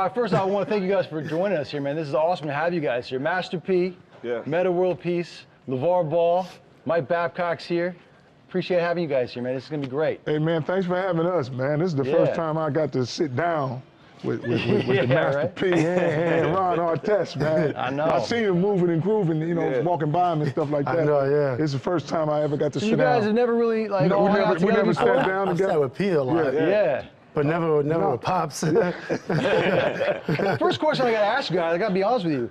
right, first I want to thank you guys for joining us here, man. This is awesome to have you guys here. Master P, Metta World Peace, LaVar Ball, Mike Babcock's here. Appreciate having you guys here, man. This is going to be great. Hey, man, thanks for having us, man. This is the first time I got to sit down with the Master P and Ron Artest, man. I know. I seen him moving and grooving, you know, walking by him and stuff like that. I know, yeah. It's the first time I ever got to sit down. You guys have never really, like, No, we never sat down I've together. sat with P a lot. Yeah. But never with Pops. First question I got to ask you guys, I got to be honest with you.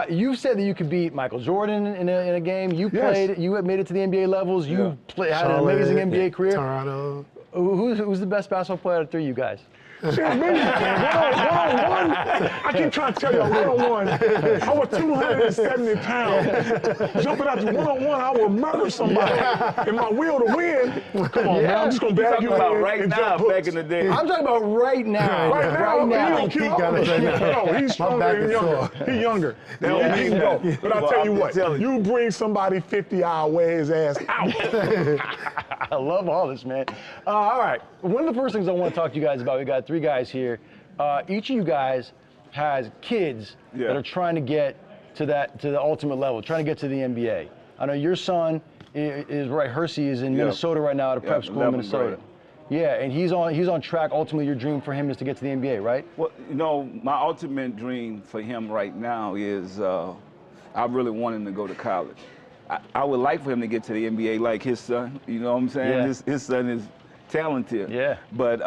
You said that you could beat Michael Jordan in a game. You played. You made it to the NBA levels. You had an amazing NBA career. Toronto. Who's the best basketball player out of three of you guys? See, one-on-one, I keep trying to tell you, one-on-one, I was 270 pounds. Jumping out to one-on-one, I will murder somebody. And my will to win, come on, man, I'm just going to bag you in right now, back in the day. I'm talking about right now. Right now. No, he's stronger and younger. He's younger. He can go. But I'll tell you what, you bring somebody 50, I'll wear his ass out. I love all this, man. All right, one of the first things I want to talk to you guys about, we got three guys here. Each of you guys has kids that are trying to get to the ultimate level, trying to get to the NBA. I know your son is right. Hersey is in Minnesota right now at a prep school in Minnesota. Yeah, and he's on track. Ultimately, your dream for him is to get to the NBA, right? Well, you know, my ultimate dream for him right now is I really want him to go to college. I would like for him to get to the NBA like his son. You know what I'm saying? Yeah. His son is talented. Yeah. But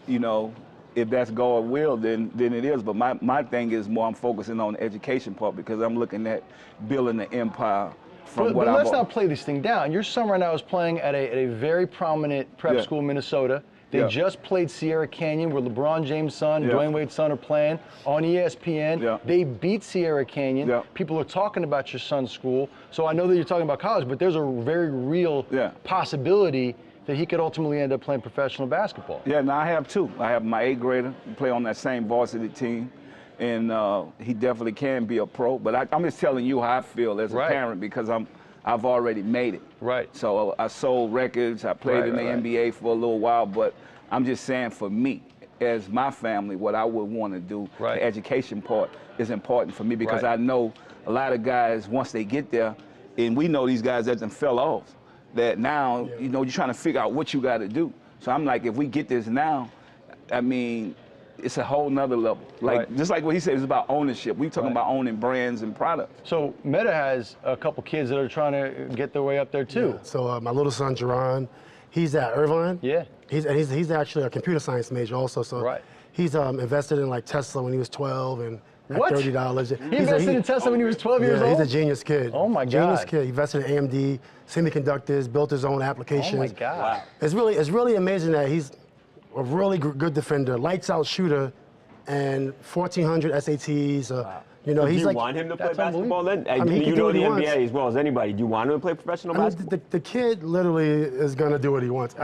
you know, if that's God will, then it is. But my thing is more I'm focusing on the education part because I'm looking at building an empire from but let's not play this thing down. Your son right now is playing at a very prominent prep school in Minnesota. They just played Sierra Canyon, where LeBron James' son, Dwayne Wade's son are playing on ESPN. They beat Sierra Canyon. People are talking about your son's school. So I know that you're talking about college, but there's a very real possibility that he could ultimately end up playing professional basketball. Yeah, now I have two. I have my 8th grader play on that same varsity team, and he definitely can be a pro. But I'm just telling you how I feel as a parent because I've already made it. Right. So I sold records. I played in the NBA for a little while, but I'm just saying for me, as my family, what I would want to do, the education part is important for me because I know a lot of guys, once they get there, and we know these guys that done fell off, that now, you know, you're trying to figure out what you got to do. So I'm like, if we get this now, I mean, it's a whole nother level. Like just like what he said, it's about ownership. We talking about owning brands and products. So Metta has a couple kids that are trying to get their way up there too. Yeah. So my little son, Jerron, he's at Irvine. Yeah. He's actually a computer science major also. So he's invested in like Tesla when he was 12 and at $30. He invested in Tesla when he was 12 years old? He's a genius kid. Oh my God. Genius kid. He invested in AMD, semiconductors, built his own applications. Oh my God. Wow. It's really amazing that he's a really good defender, lights out shooter, and 1,400 SATs. You know, do you want him to play basketball then? I mean, you know the NBA as well as anybody. Do you want him to play professional basketball? The kid literally is going to do what he wants.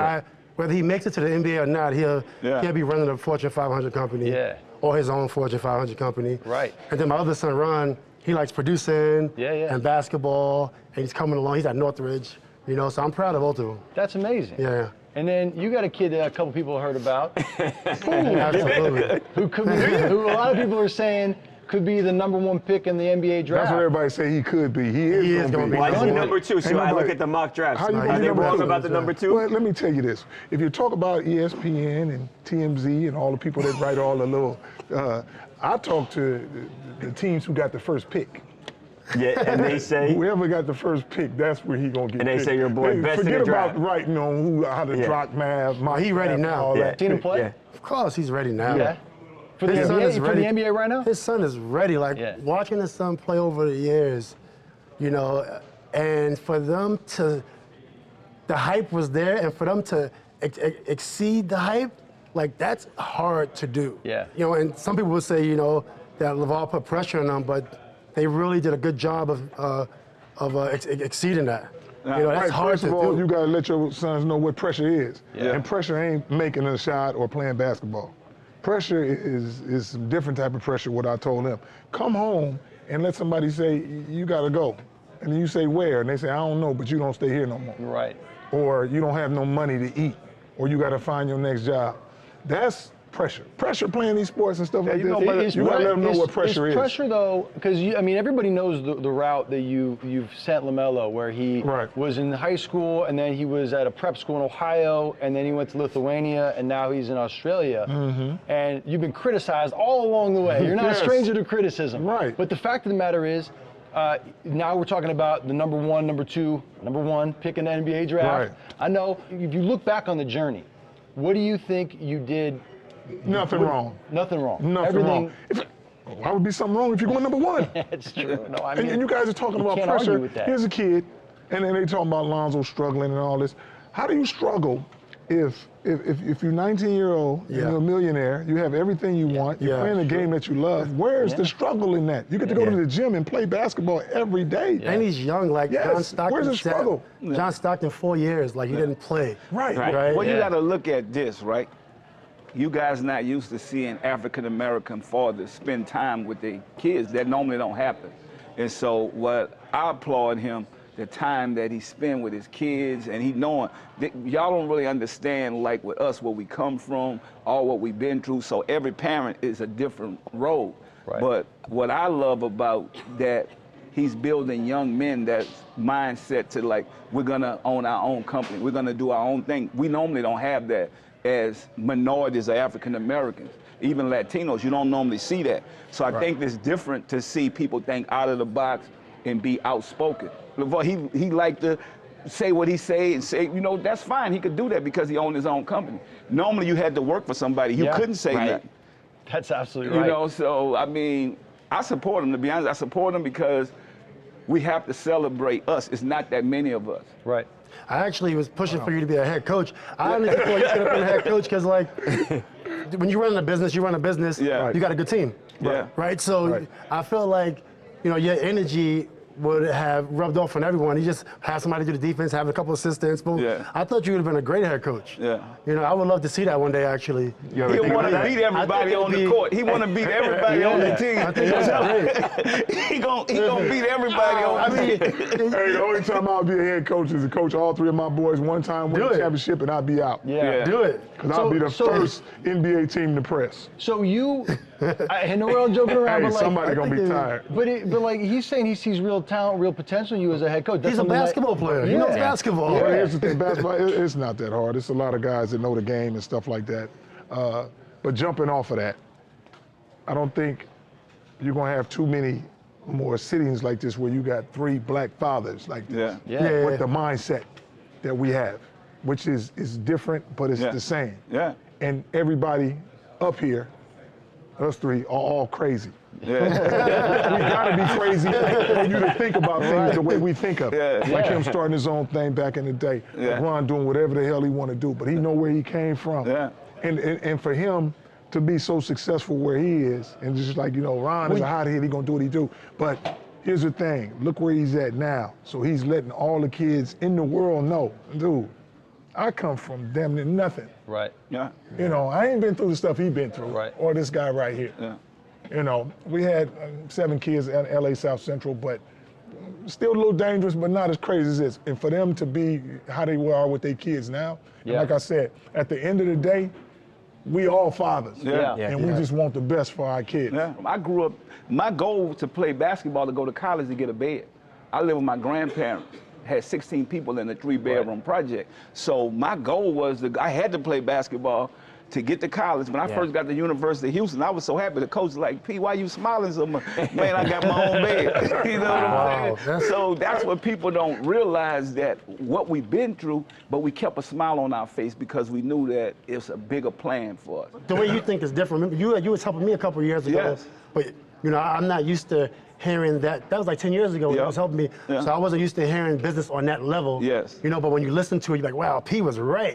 Whether he makes it to the NBA or not, he'll be running a Fortune 500 company or his own Fortune 500 company. Right. And then my other son, Ron, he likes producing and basketball, and he's coming along. He's at Northridge, you know, so I'm proud of both of them. That's amazing. Yeah. And then you got a kid that a couple people heard about. Absolutely. who a lot of people are saying could be the #1 pick in the NBA draft. That's what everybody say he could be. He is going to be. Why is he #2? So I look at the mock drafts. Are they wrong about the #2? Well, let me tell you this. If you talk about ESPN and TMZ and all the people that write all the little, I talk to the teams who got the first pick. Yeah, and they say whoever got the first pick, that's where he gonna get. And they say your boy best in the draft. Forget about writing on how to drop math. He ready now. Seen him play? Yeah. Of course, he's ready now. Yeah. For the NBA right now? His son is ready. Like watching his son play over the years, you know, and for them to, the hype was there, and for them to exceed the hype, like that's hard to do. Yeah. You know, and some people would say, you know, that LaVar put pressure on them, but they really did a good job of exceeding that. You know, that's hard First of all, you gotta let your sons know what pressure is. And pressure ain't making a shot or playing basketball. Pressure is some different type of pressure, what I told them. Come home and let somebody say, you gotta go. And then you say, where? And they say, I don't know, but you don't stay here no more. Right. Or you don't have no money to eat, or you gotta find your next job. That's Pressure playing these sports and stuff like this. You gotta let them know what pressure is. Pressure though, because I mean everybody knows the route that you've sent LaMelo, where he was in high school and then he was at a prep school in Ohio and then he went to Lithuania and now he's in Australia. And you've been criticized all along the way. You're not a stranger to criticism. Right. But the fact of the matter is, now we're talking about the number one pick in the NBA draft. Right. I know if you look back on the journey, what do you think you did? Nothing wrong. Nothing wrong. Nothing wrong. Why would be something wrong if you're going number one? It's true. No, I mean, and you guys are talking about pressure. Here's a kid, and then they talking about Lonzo struggling and all this. How do you struggle if you're 19-year-old, you're a millionaire, you have everything you want, you're playing a game that you love? Where's the struggle in that? You get to go to the gym and play basketball every day. And he's young, like John Stockton. Where's the struggle? John Stockton, 4 years, like he didn't play. Right. Well, you got to look at this, right? You guys not used to seeing African-American fathers spend time with their kids. That normally don't happen. And so what I applaud him, the time that he spent with his kids, and he knowing that y'all don't really understand, like with us, where we come from, all what we've been through. So every parent is a different road. Right. But what I love about that, he's building young men that mindset to like, we're gonna own our own company. We're gonna do our own thing. We normally don't have that as minorities or African Americans. Even Latinos, you don't normally see that. So I think it's different to see people think out of the box and be outspoken. LaVar, he like to say what he say and say, you know, that's fine. He could do that because he owned his own company. Normally you had to work for somebody. You couldn't say that. That's absolutely right. You know, so I mean, I support him, to be honest. I support him because we have to celebrate us. It's not that many of us. Right. I actually was pushing for you to be a head coach. I honestly thought you could have been a head coach because, like, when you run a business, you got a good team. Right? So I feel like, you know, your energy would have rubbed off on everyone. You just have somebody do the defense, have a couple assistants. Boom. I thought you would have been a great head coach. You know, I would love to see that one day, actually. He want to beat everybody on the court. He want to beat everybody on the team. I think that's great. He gonna beat everybody on the team. Hey, the only time I'll be a head coach is to coach all three of my boys one time, win the championship, and I'll be out. Do it. Because I'll be the first NBA team to press. So you, I know we're all joking around, but like, somebody gonna be tired. But like he's saying he sees real talent, real potential in you as a head coach. That's He's a basketball player. He knows basketball. Well, here's the thing, basketball, it's not that hard. It's a lot of guys that know the game and stuff like that. But jumping off of that, I don't think you're gonna have too many more sittings like this where you got three black fathers like this. With the mindset that we have, which is different, but it's the same. And everybody up here, us three, are all crazy. We gotta be crazy for you to think about things the way we think of it. Like him starting his own thing back in the day. Ron doing whatever the hell he want to do, but he know where he came from. And for him to be so successful where he is, and just like, you know, Ron is a hothead, he gonna do what he do. But here's the thing, look where he's at now. So he's letting all the kids in the world know, dude, I come from damn near nothing. You know, I ain't been through the stuff he been through, or this guy right here. You know, we had 7 kids at LA South Central, but still a little dangerous, but not as crazy as this. And for them to be how they are with their kids now, and like I said, at the end of the day, we all fathers. And we just want the best for our kids. I grew up, my goal to play basketball, to go to college, to get a bed. I lived with my grandparents. Had 16 people in a 3-bedroom project. So my goal was I had to play basketball to get to college. When I first got to the University of Houston, I was so happy. The coach was like, P, why you smiling so much? Man, I got my own bed. You know what I'm saying? So that's what people don't realize, that what we've been through, but we kept a smile on our face because we knew that it's a bigger plan for us. The way you think is different. Remember, you was helping me a couple of years ago, but you know, I'm not used to hearing that. That was like 10 years ago when he was helping me. So I wasn't used to hearing business on that level. You know, but when you listen to it, you're like, wow, P was right.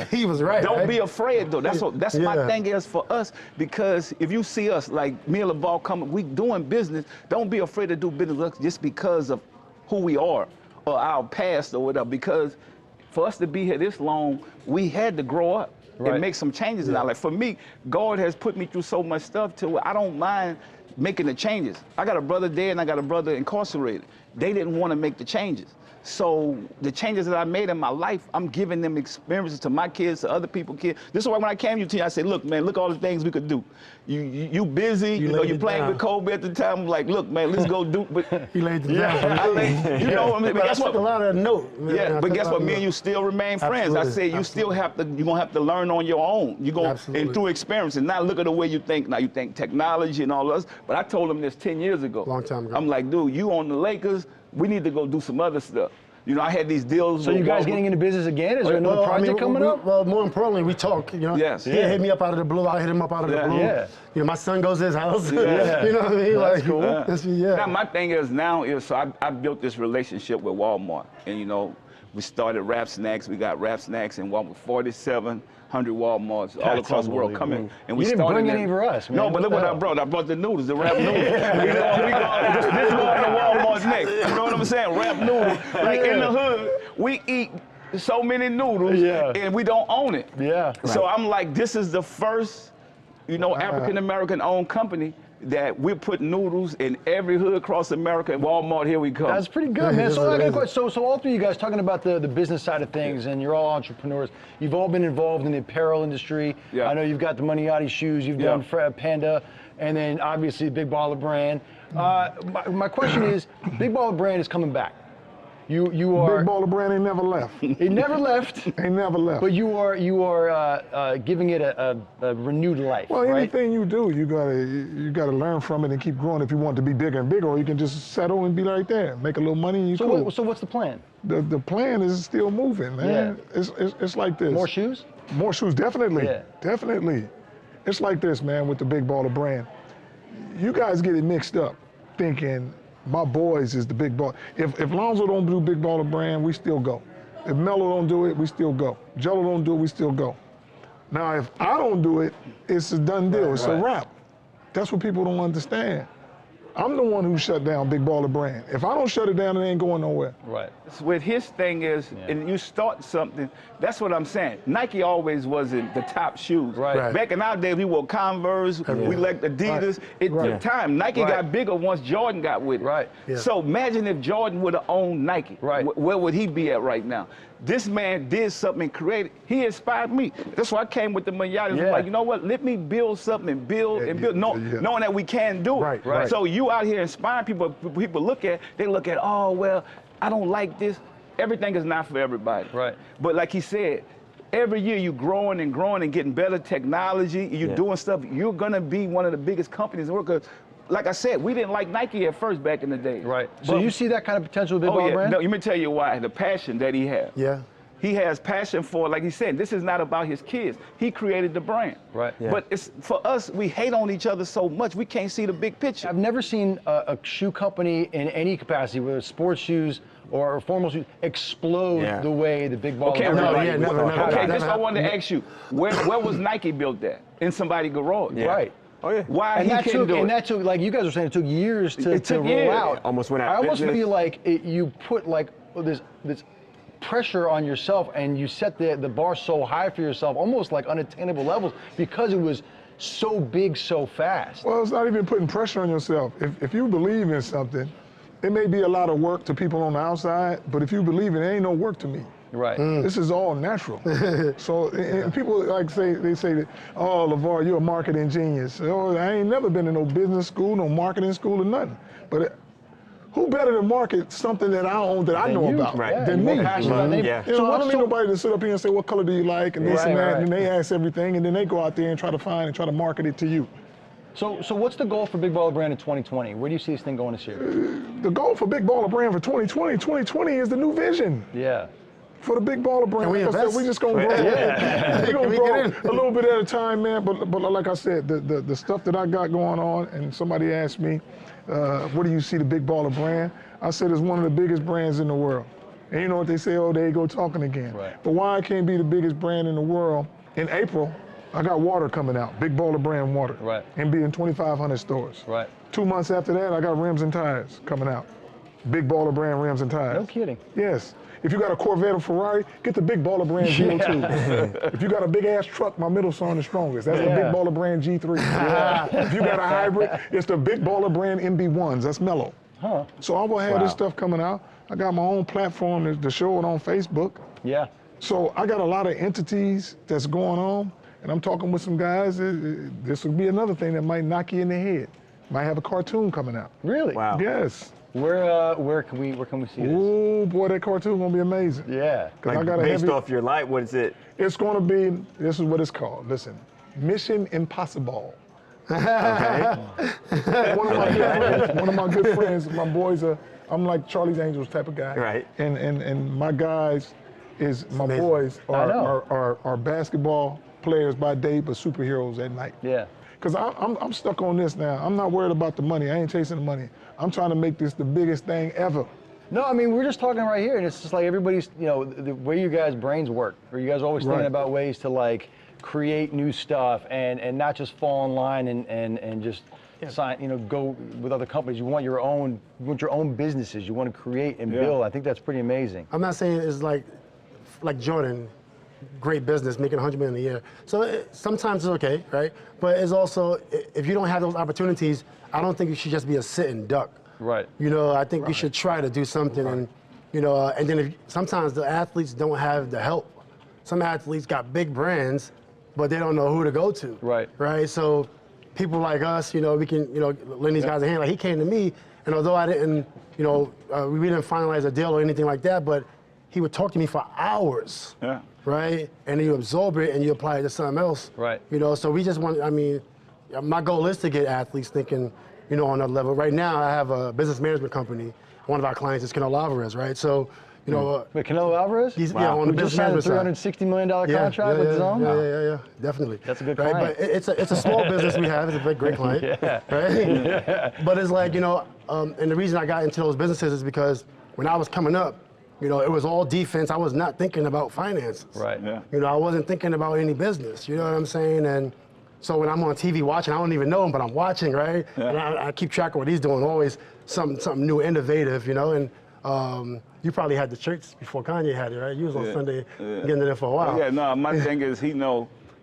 P was right. Don't be afraid though. That's my thing is for us, because if you see us, like me and LaVar coming, we doing business, don't be afraid to do business just because of who we are or our past or whatever, because for us to be here this long, we had to grow up and make some changes in our life. For me, God has put me through so much stuff to where I don't mind making the changes. I got a brother dead and I got a brother incarcerated. they didn't want to make the changes. So the changes that I made in my life, I'm giving them experiences to my kids, to other people's kids. This is why when I came to you, I said, look, man, look all the things we could do. You busy, you know, you playing with Kobe at the time. I'm like, look, man, let's go do. But he laid it down. You know, I mean, but guess what? A lot of note. Yeah, but guess what? Me and you still remain friends. Absolutely. I said you still have to. You're gonna have to learn on your own. You're gonna and through experience, and not look at the way you think. Now you think technology and all this. But I told him this 10 years ago. Long time ago. I'm like, dude, you on the Lakers? We need to go do some other stuff. You know, I had these deals. So you guys getting into business again? Is there another project coming up? Well, more importantly, we talk. You know, yes. He hit me up out of the blue. I hit him up out of the blue. Yeah. You know, my son goes to his house. Yeah. You know what I mean? That's like, cool. Now my thing is so I built this relationship with Walmart, and you know, we started Rap Snacks. We got Rap Snacks in Walmart, 4,700 Walmarts all across the world coming. And we you didn't started bring any for us, man. No, but look what I brought. I brought the noodles, the rap noodles. This going to Walmart next. You know what I'm saying? Rap noodles. Like in the hood, we eat so many noodles, and we don't own it. Yeah. So I'm like, this is the first, you know, African American owned company that we're putting noodles in every hood across America. And Walmart, here we come. That's pretty good, man. So I got a question. So all three of you guys talking about the business side of things, and you're all entrepreneurs. You've all been involved in the apparel industry. Yeah. I know you've got the Moneyati shoes. You've done Panda, and then obviously Big Baller Brand. My question is, Big Baller Brand is coming back. You are Big Baller Brand ain't never left. It never left. Ain't never left. But you are giving it a renewed life. Well, right? anything you do, you gotta learn from it and keep growing if you want it to be bigger and bigger, or you can just settle and be right there, make a little money and you cool. So what's the plan? The plan is still moving, man. Yeah. It's like this. More shoes? More shoes, definitely. Yeah. Definitely. It's like this, man, with the Big Baller Brand. You guys get it mixed up, thinking my boys is the big ball. If Lonzo don't do Big Baller Brand, we still go. If Melo don't do it, we still go. Jello don't do it, we still go. Now, if I don't do it, it's a done deal. It's a wrap. That's what people don't understand. I'm the one who shut down Big Baller Brand. If I don't shut it down, it ain't going nowhere. Right. With his thing is, and you start something, that's what I'm saying. Nike always wasn't the top shoes. Right. Back in our day, we wore Converse, we liked Adidas. It took time. Nike got bigger once Jordan got with it. Right. Yeah. So imagine if Jordan would have owned Nike. Right. Where would he be at right now? This man did something and created. He inspired me. That's why I came with the Moneyati. Yeah. Like, you know what? Let me build something and build and build, knowing that we can do it. Right. So you out here inspiring people. People look at, oh, well, I don't like this. Everything is not for everybody. Right. But like he said, every year you're growing and growing and getting better technology. You're doing stuff. You're gonna be one of the biggest companies in the world. 'Cause like I said, we didn't like Nike at first back in the day. Right. So you see that kind of potential with Big Baller Brand? No, let me tell you why. The passion that he has. Yeah. He has passion for, like he said, this is not about his kids. He created the brand. Right. Yeah. But it's for us, we hate on each other so much, we can't see the big picture. I've never seen a shoe company in any capacity, whether it's sports shoes or formal shoes, explode the way the Big Baller Brand. Okay, this I wanted to ask you. Where was Nike built at? In somebody's garage. Yeah. Right. Oh yeah. Why And he couldn't do it? And that took, like you guys were saying, it took years to roll years. out. Almost went out I of almost business. feel like you put like this pressure on yourself, and you set the bar so high for yourself, almost like unattainable levels, because it was so big so fast. Well, it's not even putting pressure on yourself. If you believe in something, it may be a lot of work to people on the outside, but if you believe it ain't no work to me. Right. This is all natural. So and people like they say that, oh, LaVar, you're a marketing genius. Oh, I ain't never been in no business school, no marketing school or nothing. But who better to market something that I own that I know about than me? You know, I don't need nobody to sit up here and say, what color do you like, and this and that, and they ask everything, and then they go out there and try to find and try to market it to you. So what's the goal for Big Baller Brand in 2020? Where do you see this thing going this year? The goal for Big Baller Brand for 2020 is the new vision. Yeah. For the Big Baller Brand, we like I said, we just gonna grow. We're gonna grow a little bit at a time, man. But like I said, the stuff that I got going on, and somebody asked me, what do you see the Big Baller Brand? I said it's one of the biggest brands in the world. And you know what they say? Oh, there you go talking again. Right. But why I can't be the biggest brand in the world? In April, I got water coming out, Big Baller Brand water, and be in 2,500 stores. Right. 2 months after that, I got rims and tires coming out, Big Baller Brand rims and tires. No kidding. Yes. If you got a Corvette or Ferrari, get the Big Baller Brand G02. If you got a big ass truck, my middle son is strongest. That's the Big Baller Brand G3. If you got a hybrid, it's the Big Baller Brand MB1s. That's mellow. Huh. So I will have this stuff coming out. I got my own platform to show it on Facebook. Yeah. So I got a lot of entities that's going on, and I'm talking with some guys. This would be another thing that might knock you in the head. Might have a cartoon coming out. Really? Wow. Yes. Where can we see this? Oh boy, that cartoon gonna be amazing. Yeah. Like I got based off your life, what is it? It's gonna be. This is what it's called. Listen, Mission Impossible. Okay. One of my good friends, my boys are. I'm like Charlie's Angels type of guy. Right. And my guys boys are basketball players by day, but superheroes at night. Yeah. Because I'm stuck on this now. I'm not worried about the money. I ain't chasing the money. I'm trying to make this the biggest thing ever. No, I mean, we're just talking right here, and it's just like everybody's, the way you guys' brains work, or you guys are always thinking about ways to like create new stuff and not just fall in line and just sign, go with other companies. You want your own businesses. You want to create and build. I think that's pretty amazing. I'm not saying it's like Jordan, great business, making $100 million a year. So sometimes it's okay, right? But it's also, if you don't have those opportunities, I don't think you should just be a sitting duck. Right. I think you should try to do something, and and then sometimes the athletes don't have the help. Some athletes got big brands, but they don't know who to go to. Right. Right. So people like us, we can, lend these guys a hand. Like he came to me, and although I didn't, we didn't finalize a deal or anything like that, but he would talk to me for hours. Yeah. Right. And then you absorb it and you apply it to something else. Right. So we just want. I mean, my goal is to get athletes thinking, on that level. Right now, I have a business management company. One of our clients is Canelo Alvarez, right? So, Wait, Canelo Alvarez? He's on the We just business signed a management side. $360 million contract with his own? Yeah, definitely. That's a good right? client. But it's a small business we have. It's a very great client. Right? But it's like, and the reason I got into those businesses is because when I was coming up, it was all defense. I was not thinking about finances. Right. Yeah. I wasn't thinking about any business. You know what I'm saying? And so when I'm on TV watching, I don't even know him, but I'm watching, right? Yeah. And I keep track of what he's doing, always something new, innovative, and you probably had the church before Kanye had it, right? You was on Sunday getting there for a while. Yeah, no, my thing is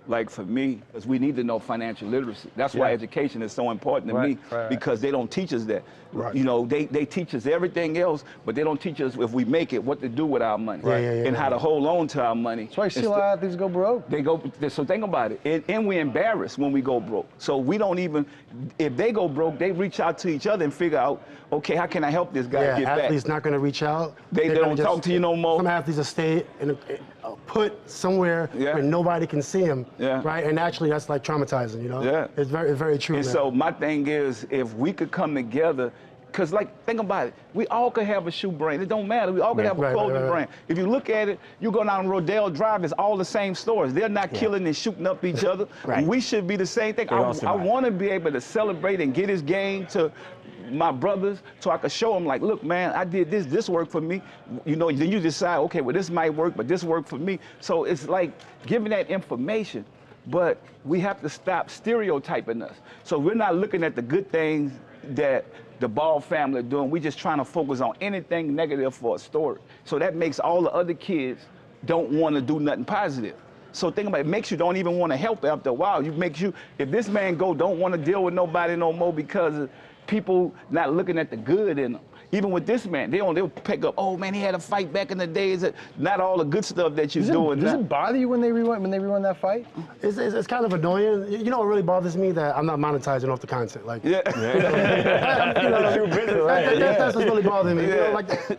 like for me, because we need to know financial literacy. That's why education is so important to me, because they don't teach us that. Right. They teach us everything else, but they don't teach us if we make it, what to do with our money and how to hold on to our money. That's why you see a lot of athletes go broke. So think about it. And we're embarrassed when we go broke. So we don't even, if they go broke, they reach out to each other and figure out, okay, how can I help this guy get back? Athletes not going to reach out. They don't talk to you no more. Some athletes will stay and put somewhere where nobody can see them, right? And actually, that's like traumatizing, Yeah. It's very true. And man. so my thing is, if we could come together, because think about it, we all could have a shoe brand. It don't matter. We all could have a clothing brand. If you look at it, you go down Rodale Drive, it's all the same stores. They're not killing and shooting up each other. We should be the same thing. I want to be able to celebrate and get his game to my brothers, so I could show them, like, look, man, I did this worked for me. Then you decide, okay, well, this might work, but this worked for me. So it's like giving that information, but we have to stop stereotyping us. So we're not looking at the good things that the Ball family are doing. We're just trying to focus on anything negative for a story. So that makes all the other kids don't want to do nothing positive. So think about it, makes you don't even want to help after a while. If this man don't want to deal with nobody no more because of people not looking at the good in them. Even with this man, they'll pick up, oh man, he had a fight back in the days. Not all the good stuff that you're doing. Does it bother you when they rerun that fight? It's kind of annoying. What really bothers me, that I'm not monetizing off the content. Like, that's what's really bothering me.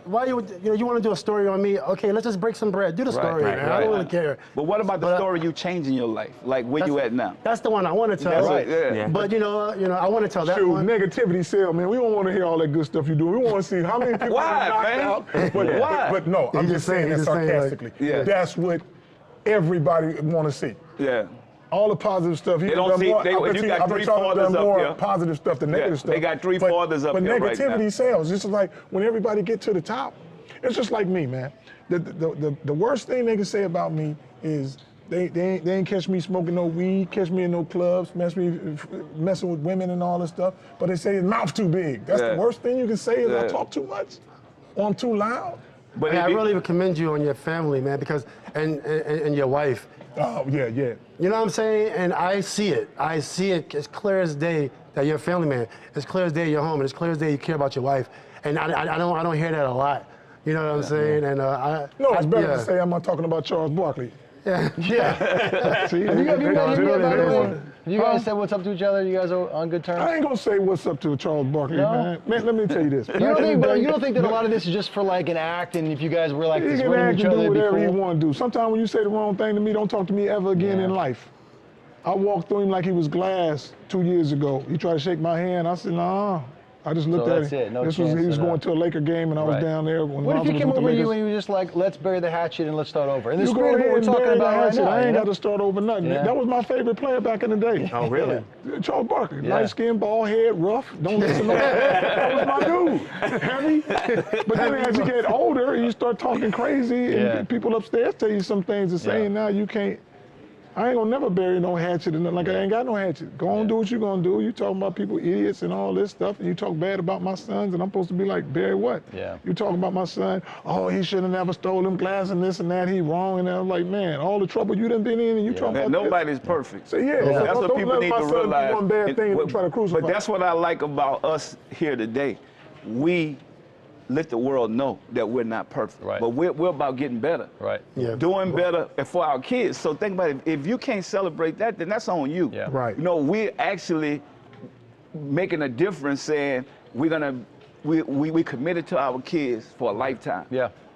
Why you want to do a story on me? Okay, let's just break some bread. Do the story, man. I don't really care. But what about the story you changing your life? Like where you at now? That's the one I want to tell. That's right. Yeah. But I want to tell that one. Negativity sell, man. We don't want to hear all that good stuff you do. We want to see how many people are knocked out. But no, I'm just saying that sarcastically. That's what everybody want to see. Yeah. All the positive stuff. They don't see. You got three fathers up here. Positive stuff than negative stuff. They got three fathers up here right now. But negativity sells. It's just like when everybody get to the top. It's just like me, man. The worst thing they can say about me is they ain't catch me smoking no weed, catch me in no clubs, messing with women and all this stuff. But they say his mouth too big. That's the worst thing you can say is I talk too much, or I'm too loud. But I really would commend you on your family, man, because and your wife. Oh yeah. You know what I'm saying? And I see it. It's clear as day that you're a family man. It's clear as day you're home, and it's clear as day you care about your wife. And I don't hear that a lot. You know what I'm saying? And it's better to say I'm not talking about Charles Barkley. Yeah. See, Have you guys said what's up to each other? You guys are on good terms? I ain't gonna say what's up to Charles Barkley, man. Let me tell you this. You don't think that a lot of this is just for like an act, and if you guys were like he this can running act each and other, do it'd be whatever he cool? want to do. Sometimes when you say the wrong thing to me, don't talk to me ever again in life. I walked through him like he was glass 2 years ago. He tried to shake my hand. I said, nah. I just looked at him. He was going to a Laker game, and I was down there when What if Lonzo he came was with over the to you Lakers? and he was just like, let's bury the hatchet and let's start over? And this is You go what ahead we're and talking bury the about right hatchet. now. I ain't got to start over nothing. Yeah. That was my favorite player back in the day. Oh, really? Charles Barkley. Light skin, bald head, rough. Don't listen to that was my dude. Heavy. But then as you get older, you start talking crazy, and people upstairs tell you some things to say, and now you can't. I ain't gonna never bury no hatchet and nothing like I ain't got no hatchet. Go on, do what you gonna do. You talking about people idiots and all this stuff, and you talk bad about my sons, and I'm supposed to be like, bury what? Yeah. You talking about my son, oh, he should have never stole them glass and this and that, he wrong, and I'm like, man, all the trouble you done been in, and you talking about nobody's perfect. So that's what people need to realize. One bad thing and try to crucify. But that's what I like about us here today. We let the world know that we're not perfect, but we're about getting better, doing better for our kids. So think about it. If you can't celebrate that, then that's on you. Right. You know, we're actually making a difference, saying we committed to our kids for a lifetime.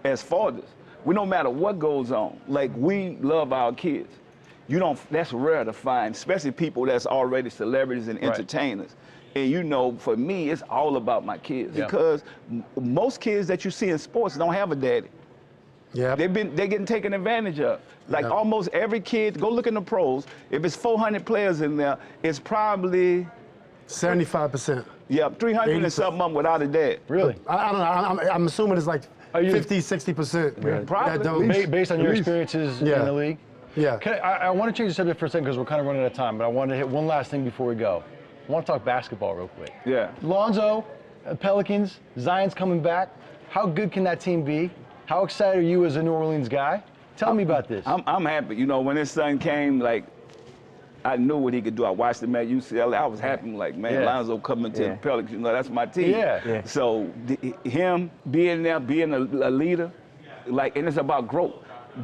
As fathers, no matter what goes on, like we love our kids. That's rare to find, especially people that's already celebrities and entertainers. And you know, for me, it's all about my kids because most kids that you see in sports don't have a daddy. They're getting taken advantage of. Like almost every kid, go look in the pros. If it's 400 players in there, it's probably 75%. 300 and something of them without a dad. Really? I don't know. I'm assuming it's like 50, 60%. Probably. Based on your experiences in the league? Yeah. I want to change the subject for a second because we're kind of running out of time, but I wanted to hit one last thing before we go. I want to talk basketball real quick. Lonzo, Pelicans, Zion's coming back. How good can that team be? How excited are you as a New Orleans guy? Tell me about this. I'm happy. You know, when his son came, like, I knew what he could do. I watched him at UCLA. I was happy. Like, man, Lonzo coming to the Pelicans. You know, that's my team. So him being there, being a leader, like, and it's about growth.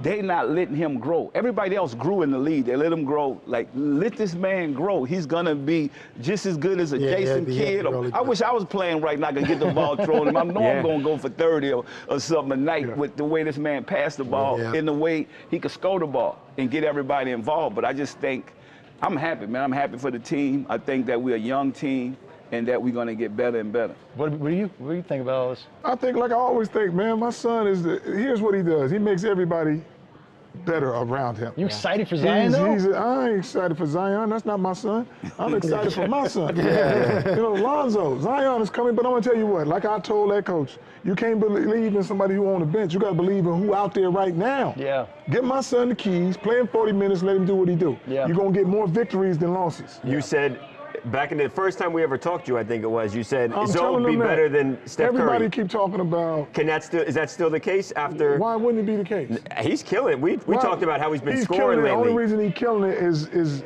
They not letting him grow. Everybody else grew in the league. They let him grow. Like, let this man grow. He's gonna be just as good as a Jason Kidd. I wish I was playing right now. I could get the ball thrown him. I know I'm gonna go for 30 or something a night with the way this man passed the ball and the way he could score the ball and get everybody involved. But I just think, I'm happy, man. I'm happy for the team. I think that we're a young team and that we're gonna get better and better. What do you think about all this? I think, like I always think, man, my son here's what he does. He makes everybody better around him. You excited for Zion, though? I ain't excited for Zion. That's not my son. I'm excited for my son. You know, Lonzo, Zion is coming, but I'm going to tell you what, like I told that coach, you can't believe in somebody who on the bench. You got to believe in who out there right now. Get my son the keys, play him 40 minutes, let him do what he do. You're going to get more victories than losses. You said, back in the first time we ever talked to you, I think it was, you said Zoe would be better than Steph Curry. Everybody keep talking about. Is that still the case after? Why wouldn't it be the case? He's killing it. We talked about how he's been scoring lately. The only reason he's killing it is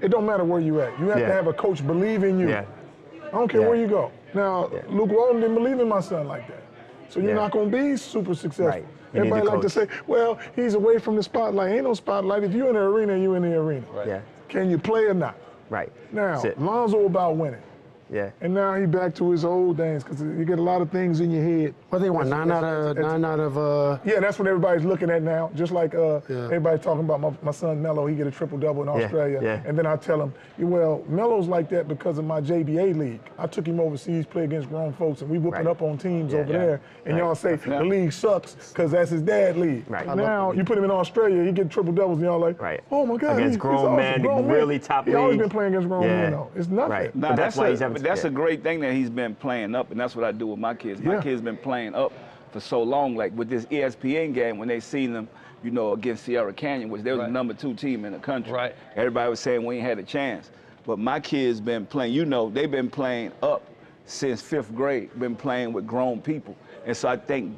it don't matter where you at. You have to have a coach believe in you. I don't care where you go. Now, Luke Walton didn't believe in my son like that. So you're not going to be super successful. Everybody like to say, well, he's away from the spotlight. Ain't no spotlight. If you're in the arena, you're in the arena. Can you play or not? Now, Lonzo about winning. And now he back to his old days because you get a lot of things in your head. What they want, 9 out of. Yeah, that's what everybody's looking at now. Just like everybody's talking about my son Melo, he get a triple-double in Australia. And then I tell him, well, Melo's like that because of my JBA league. I took him overseas, play against grown folks, and we whooping up on teams over there. And y'all say the league sucks because that's his dad league. Now you put him in Australia, he get triple-doubles, and y'all like, oh my God, against grown men, really top league. He always been playing against grown men, though. It's nothing. Now, that's why he's having. But that's a great thing that he's been playing up, and that's what I do with my kids. My kids been playing up for so long, like with this ESPN game, when they seen them, you know, against Sierra Canyon, which they was the #2 team in the country. Everybody was saying we ain't had a chance. But my kids been playing, you know, they've been playing up since 5th grade, been playing with grown people. And so I think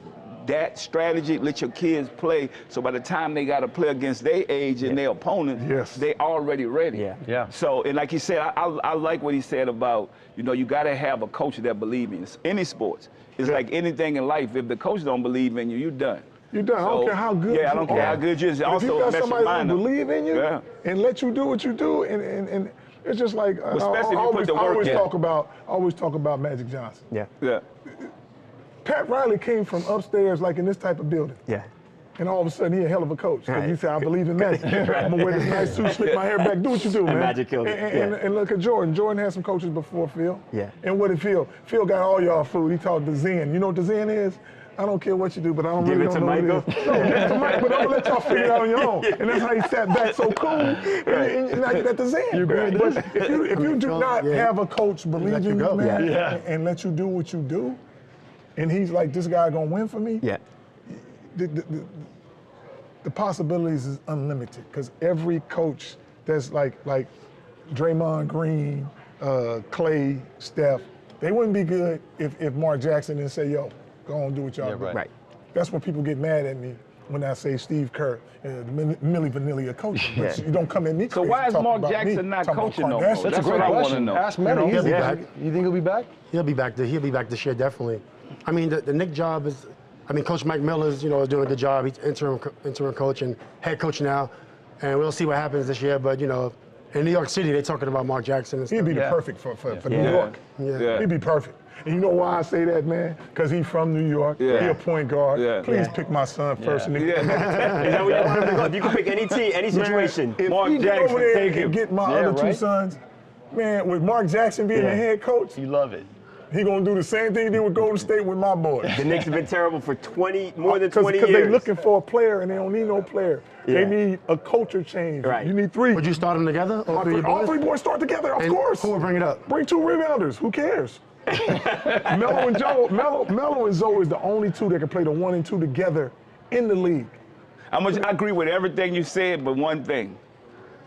that strategy, let your kids play, so by the time they got to play against their age and their opponents, they already ready. So, and like he said, I like what he said about, you know, you got to have a coach that believes in it. Any sports. It's like anything in life. If the coach don't believe in you, you're done. You're done. So, I don't care how good I don't care how good you are. Also, if you got somebody who believe in you and let you do what you do, and it's just like especially if you put the work in. I always talk about Magic Johnson. Pat Riley came from upstairs, like in this type of building. And all of a sudden, he a hell of a coach. Because he said, I believe in magic. I'm going to wear this nice suit, slick my hair back, do what you do, man. And magic killed it. And look at Jordan. Jordan had some coaches before Phil. And what did Phil? Phil got all y'all food. He taught the Zen. You know what the Zen is? I don't care what you do, but I don't Give really it to know Michael. what it is. No, give it to Michael, but I'm going to let y'all figure it out on your own. And that's how he sat back so cool. And now you got the Zen. You agree with this? If you do not have a coach believe in you, man, and let you do what you do, and he's like, this guy going to win for me, the possibilities is unlimited, because every coach that's like Draymond Green, Clay, Steph, they wouldn't be good if Mark Jackson didn't say, yo, go on, do what y'all do. That's when people get mad at me when I say Steve Kerr, Milli Vanilli coaching. But you don't come at me. So why is Mark Jackson not coaching no more? That's a great question. Ask Metta. He'll be back. You think he'll be back? He'll be back. He'll be back this year, definitely. I mean, the Knicks job is. I mean, Coach Mike Miller's, you know, is doing a good job. He's interim coach and head coach now, and we'll see what happens this year. But you know, in New York City, they're talking about Mark Jackson. And He'd be the perfect for New York. He'd be perfect. And you know why I say that, man? Because he's from New York. He a point guard. Please pick my son first. Is that what you want him to go? If you can pick any team, any situation, man, Mark Jackson, take him. Get my other two sons. Man, with Mark Jackson being the head coach, you love it. He gonna do the same thing he did with Golden State with my boys. The Knicks have been terrible for more than 20 years. Because they're looking for a player and they don't need no player. They need a culture change. You need three. Would you start them together? All three boys start together, of course. Who will bring it up? Bring two rebounders. Who cares? Melo and Joe. Melo and Zoe is the only two that can play the 1 and 2 together in the league. I agree with everything you said, but one thing.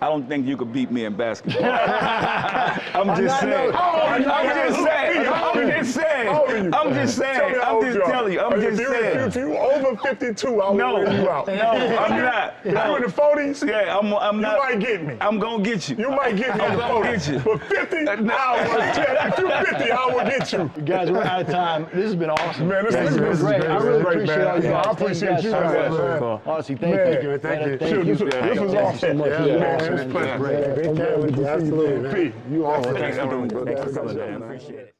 I don't think you could beat me in basketball. I'm just saying. I'm just telling you. If you over 52, I'll wear you out. No, I'm not. If you're in the 40s, I'm not. You might get me. I'm going to get you. You might get me in the 40s. But 50, if you're 50, I will get you. Guys, we're out of time. This has been awesome. Man, this has been great. I really appreciate all you guys. I appreciate you guys, man. Honestly, thank you. Thank you. This was awesome. Man, it's great. Absolutely. You awesome. Thanks for coming, man. I appreciate it.